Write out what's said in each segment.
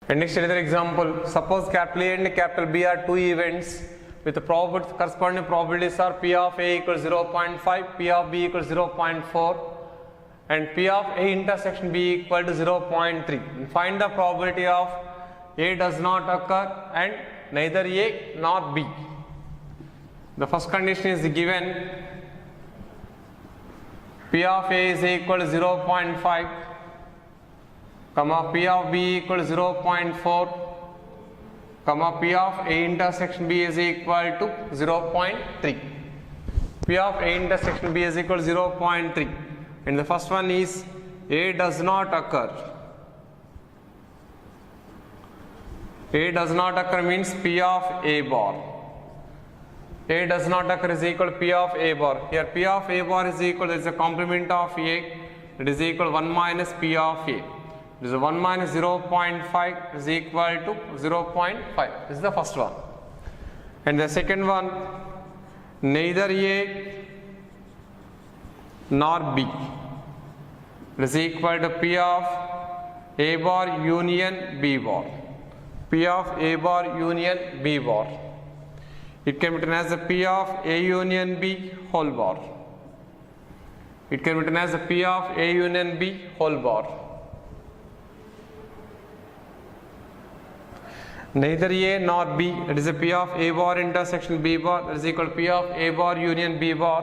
And next another example, suppose capital A and capital B are two events with the corresponding probabilities are P of A equals 0.5, P of B equals 0.4 and P of A intersection B equal to 0.3. And find the probability of A does not occur and neither A nor B. The first condition is given, P of A is equal to 0.5, comma P of B equal to 0.4, comma P of A intersection B is equal to 0.3. P of A intersection B is equal to 0.3. And the first one is A does not occur. A does not occur means P of A bar. A does not occur is equal to P of A bar. Here P of A bar is equal, is a complement of A, it is equal to 1 minus P of A. It is 1 minus 0.5 is equal to 0.5. This is the first one. And the second one, neither A nor B. It is equal to P of A bar union B bar. P of A bar union B bar. It can be written as the P of A union B whole bar. It can be written as the P of A union B whole bar. Neither A nor B, it is a P of A bar intersection B bar, that is equal to P of A bar union B bar.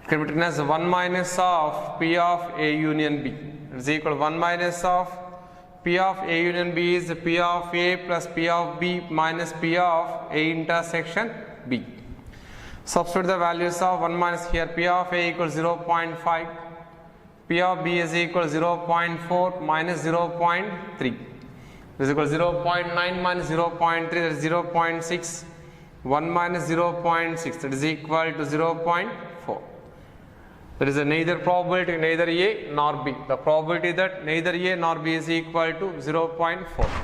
It can be written as 1 minus of P of A union B. It is equal to 1 minus of P of A union B is P of A plus P of B minus P of A intersection B. Substitute the values of 1 minus here, P of A equals 0.5, P of B is equal to 0.4 minus 0.3. This is equal to 0.9 minus 0.3, that is 0.6. 1 minus 0.6, that is equal to 0.4. There is a neither probability, neither A nor B. The probability that neither A nor B is equal to 0.4.